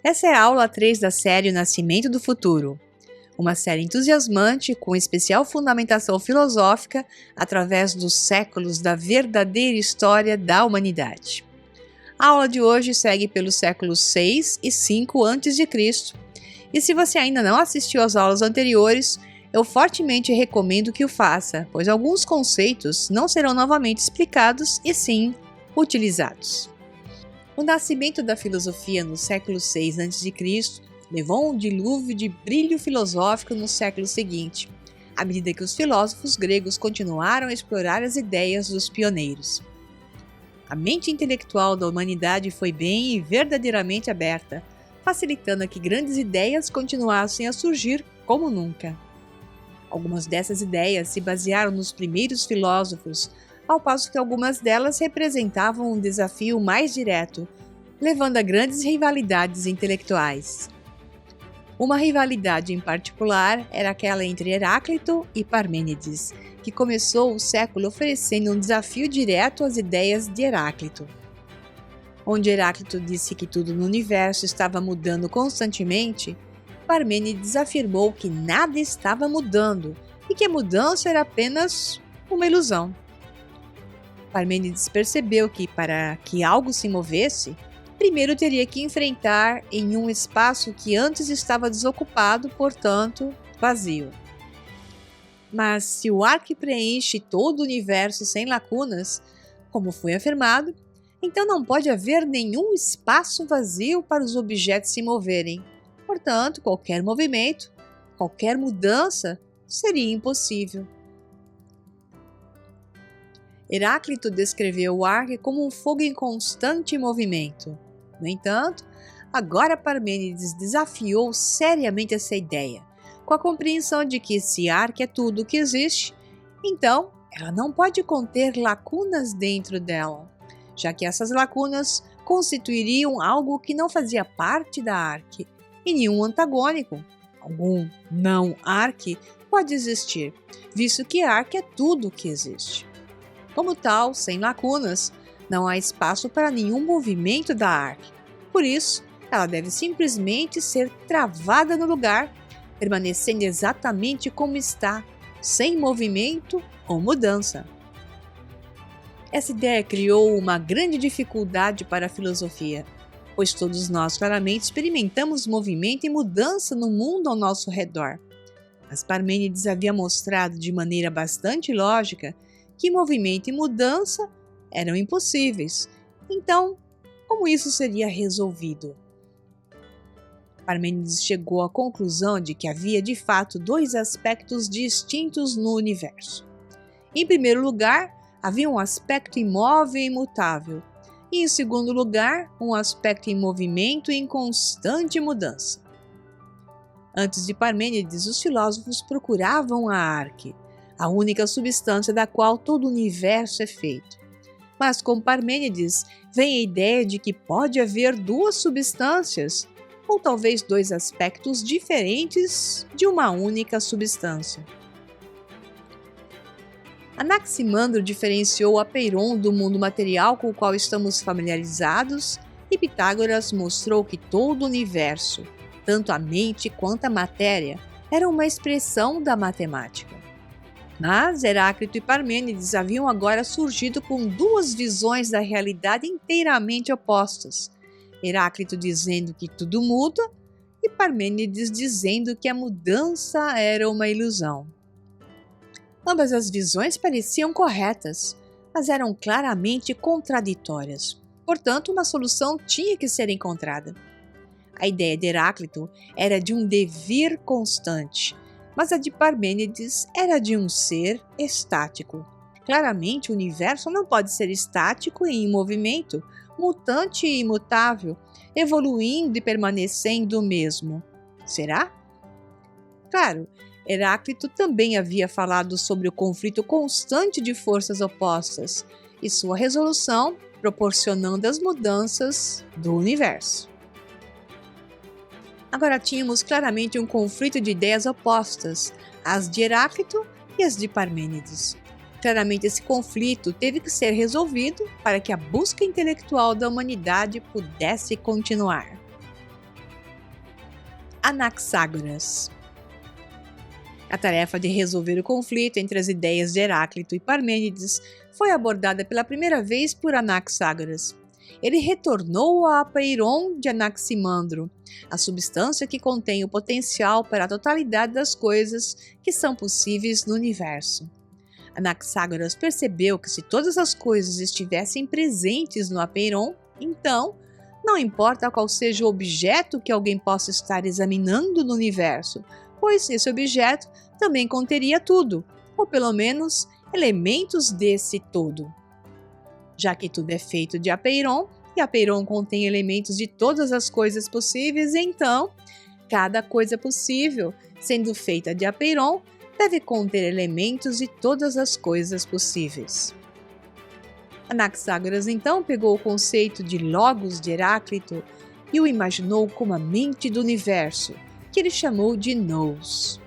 Essa é a aula 3 da série O Nascimento do Futuro, uma série entusiasmante com especial fundamentação filosófica através dos séculos da verdadeira história da humanidade. A aula de hoje segue pelos séculos 6 e 5 a.C. E se você ainda não assistiu às aulas anteriores, eu fortemente recomendo que o faça, pois alguns conceitos não serão novamente explicados e sim utilizados. O nascimento da filosofia no século 6 a.C. levou um dilúvio de brilho filosófico no século seguinte, à medida que os filósofos gregos continuaram a explorar as ideias dos pioneiros. A mente intelectual da humanidade foi bem e verdadeiramente aberta, facilitando que grandes ideias continuassem a surgir como nunca. Algumas dessas ideias se basearam nos primeiros filósofos, ao passo que algumas delas representavam um desafio mais direto, levando a grandes rivalidades intelectuais. Uma rivalidade em particular era aquela entre Heráclito e Parmênides, que começou o século oferecendo um desafio direto às ideias de Heráclito. Onde Heráclito disse que tudo no universo estava mudando constantemente, Parmênides afirmou que nada estava mudando e que a mudança era apenas uma ilusão. Parmênides percebeu que, para que algo se movesse, primeiro teria que enfrentar em um espaço que antes estava desocupado, portanto, vazio. Mas se o ar que preenche todo o universo sem lacunas, como foi afirmado, então não pode haver nenhum espaço vazio para os objetos se moverem. Portanto, qualquer movimento, qualquer mudança seria impossível. Heráclito descreveu o ar como um fogo em constante movimento. No entanto, agora Parmênides desafiou seriamente essa ideia, com a compreensão de que se ar é tudo o que existe, então ela não pode conter lacunas dentro dela, já que essas lacunas constituiriam algo que não fazia parte da arque, e nenhum antagônico, algum não-arque, pode existir, visto que arque é tudo o que existe. Como tal, sem lacunas, não há espaço para nenhum movimento da arque. Por isso, ela deve simplesmente ser travada no lugar, permanecendo exatamente como está, sem movimento ou mudança. Essa ideia criou uma grande dificuldade para a filosofia, pois todos nós claramente experimentamos movimento e mudança no mundo ao nosso redor. Mas Parmênides havia mostrado de maneira bastante lógica que movimento e mudança eram impossíveis. Então, como isso seria resolvido? Parmênides chegou à conclusão de que havia de fato dois aspectos distintos no universo. Em primeiro lugar, havia um aspecto imóvel e imutável, e em segundo lugar, um aspecto em movimento e em constante mudança. Antes de Parmênides, os filósofos procuravam a arque, a única substância da qual todo o universo é feito. Mas com Parmênides vem a ideia de que pode haver duas substâncias, ou talvez dois aspectos diferentes de uma única substância. Anaximandro diferenciou o apeiron do mundo material com o qual estamos familiarizados, e Pitágoras mostrou que todo o universo, tanto a mente quanto a matéria, era uma expressão da matemática. Mas Heráclito e Parmênides haviam agora surgido com duas visões da realidade inteiramente opostas. Heráclito dizendo que tudo muda e Parmênides dizendo que a mudança era uma ilusão. Ambas as visões pareciam corretas, mas eram claramente contraditórias. Portanto, uma solução tinha que ser encontrada. A ideia de Heráclito era de um devir constante, mas a de Parmênides era de um ser estático. Claramente, o universo não pode ser estático e em movimento, mutante e imutável, evoluindo e permanecendo o mesmo. Será? Claro, Heráclito também havia falado sobre o conflito constante de forças opostas e sua resolução proporcionando as mudanças do universo. Agora tínhamos claramente um conflito de ideias opostas, as de Heráclito e as de Parmênides. Claramente esse conflito teve que ser resolvido para que a busca intelectual da humanidade pudesse continuar. Anaxágoras. A tarefa de resolver o conflito entre as ideias de Heráclito e Parmênides foi abordada pela primeira vez por Anaxágoras. Ele retornou a Apeiron de Anaximandro, a substância que contém o potencial para a totalidade das coisas que são possíveis no universo. Anaxágoras percebeu que se todas as coisas estivessem presentes no Apeiron, então, não importa qual seja o objeto que alguém possa estar examinando no universo, pois esse objeto também conteria tudo, ou pelo menos elementos desse todo. Já que tudo é feito de Apeiron, e Apeiron contém elementos de todas as coisas possíveis, então, cada coisa possível, sendo feita de Apeiron, deve conter elementos de todas as coisas possíveis. Anaxágoras então pegou o conceito de Logos de Heráclito e o imaginou como a mente do universo, que ele chamou de Nous.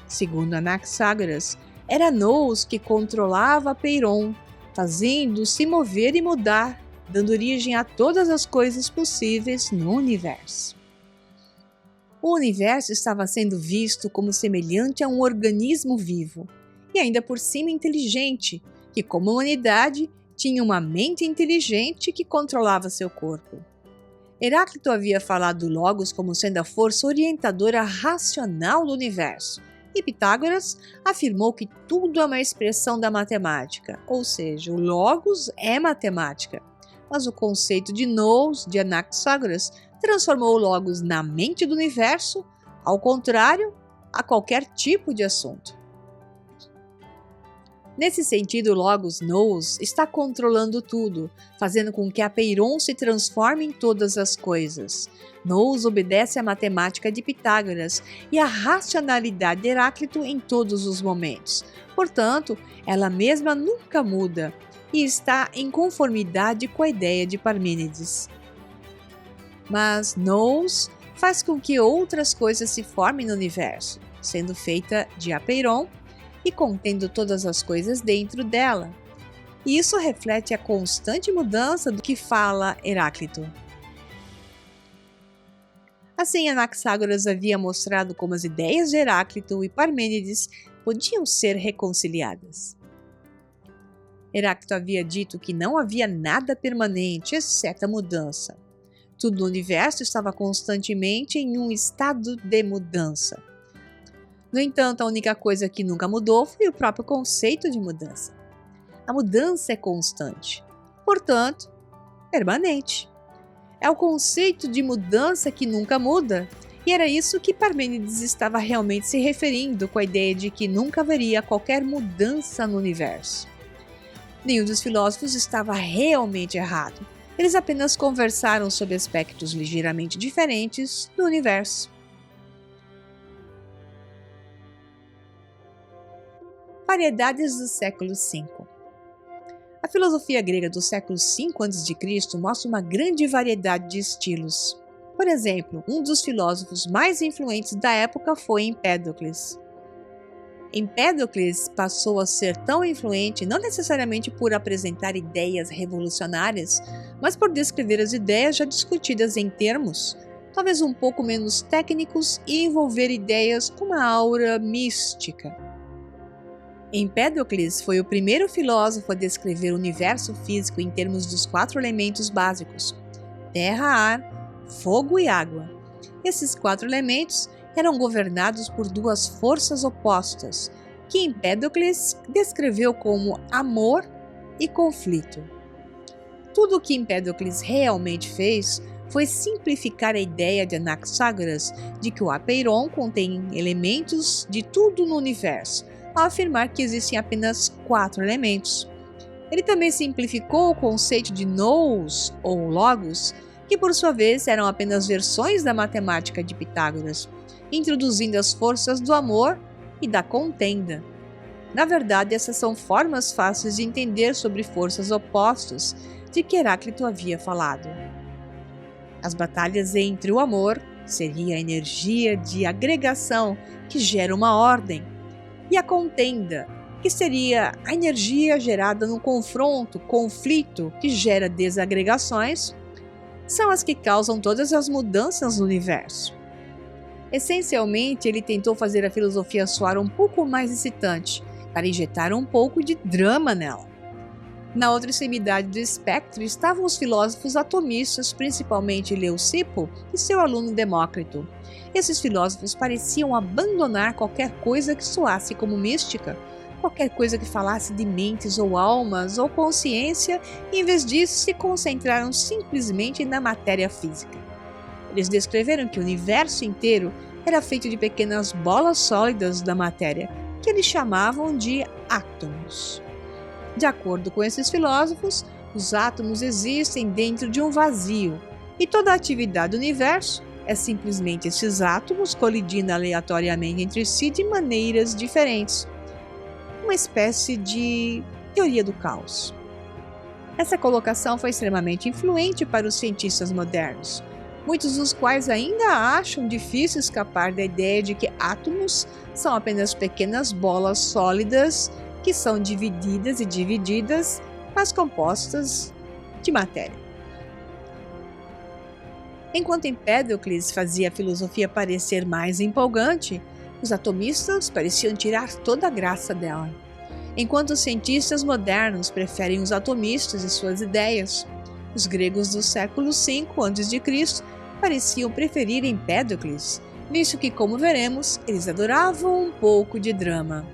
Segundo Anaxágoras, era Nous que controlava Apeiron, fazendo se mover e mudar, dando origem a todas as coisas possíveis no universo. O universo estava sendo visto como semelhante a um organismo vivo, e ainda por cima inteligente, que como humanidade tinha uma mente inteligente que controlava seu corpo. Heráclito havia falado Logos como sendo a força orientadora racional do universo, e Pitágoras afirmou que tudo é uma expressão da matemática, ou seja, o Logos é matemática. Mas o conceito de Nous de Anaxágoras transformou o Logos na mente do universo, ao contrário a qualquer tipo de assunto. Nesse sentido, o Logos Nous está controlando tudo, fazendo com que Apeiron se transforme em todas as coisas. Nous obedece à matemática de Pitágoras e à racionalidade de Heráclito em todos os momentos. Portanto, ela mesma nunca muda e está em conformidade com a ideia de Parmênides. Mas Nous faz com que outras coisas se formem no universo, sendo feita de Apeiron e contendo todas as coisas dentro dela. E isso reflete a constante mudança do que fala Heráclito. Assim, Anaxágoras havia mostrado como as ideias de Heráclito e Parmênides podiam ser reconciliadas. Heráclito havia dito que não havia nada permanente, exceto a mudança. Tudo no universo estava constantemente em um estado de mudança. No entanto, a única coisa que nunca mudou foi o próprio conceito de mudança. A mudança é constante, portanto, permanente. É o conceito de mudança que nunca muda, e era isso que Parmênides estava realmente se referindo com a ideia de que nunca haveria qualquer mudança no universo. Nenhum dos filósofos estava realmente errado. Eles apenas conversaram sobre aspectos ligeiramente diferentes do universo. Variedades do século V. A filosofia grega do século V a.C. mostra uma grande variedade de estilos. Por exemplo, um dos filósofos mais influentes da época foi Empédocles. Empédocles passou a ser tão influente não necessariamente por apresentar ideias revolucionárias, mas por descrever as ideias já discutidas em termos, talvez um pouco menos técnicos, e envolver ideias com uma aura mística. Empédocles foi o primeiro filósofo a descrever o universo físico em termos dos 4 elementos básicos: terra, ar, fogo e água. Esses 4 elementos eram governados por 2 forças opostas, que Empédocles descreveu como amor e conflito. Tudo o que Empédocles realmente fez foi simplificar a ideia de Anaxágoras de que o Apeiron contém elementos de tudo no universo, ao afirmar que existem apenas 4 elementos. Ele também simplificou o conceito de Nous, ou Logos, que por sua vez eram apenas versões da matemática de Pitágoras, introduzindo as forças do amor e da contenda. Na verdade, essas são formas fáceis de entender sobre forças opostas de que Heráclito havia falado. As batalhas entre o amor seria a energia de agregação que gera uma ordem, e a contenda, que seria a energia gerada no conflito que gera desagregações, são as que causam todas as mudanças no universo. Essencialmente, ele tentou fazer a filosofia soar um pouco mais excitante, para injetar um pouco de drama nela. Na outra extremidade do espectro estavam os filósofos atomistas, principalmente Leucipo e seu aluno Demócrito. Esses filósofos pareciam abandonar qualquer coisa que soasse como mística, qualquer coisa que falasse de mentes ou almas ou consciência, e em vez disso se concentraram simplesmente na matéria física. Eles descreveram que o universo inteiro era feito de pequenas bolas sólidas da matéria, que eles chamavam de átomos. De acordo com esses filósofos, os átomos existem dentro de um vazio, e toda a atividade do universo é simplesmente esses átomos colidindo aleatoriamente entre si de maneiras diferentes. Uma espécie de teoria do caos. Essa colocação foi extremamente influente para os cientistas modernos, muitos dos quais ainda acham difícil escapar da ideia de que átomos são apenas pequenas bolas sólidas que são divididas, mas compostas de matéria. Enquanto Empédocles fazia a filosofia parecer mais empolgante, os atomistas pareciam tirar toda a graça dela. Enquanto os cientistas modernos preferem os atomistas e suas ideias, os gregos do século V a.C. pareciam preferir Empédocles, visto que, como veremos, eles adoravam um pouco de drama.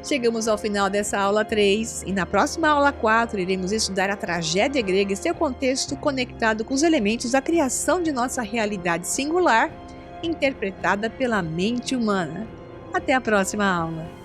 Chegamos ao final dessa aula 3 e na próxima aula 4 iremos estudar a tragédia grega e seu contexto conectado com os elementos da criação de nossa realidade singular, interpretada pela mente humana. Até a próxima aula!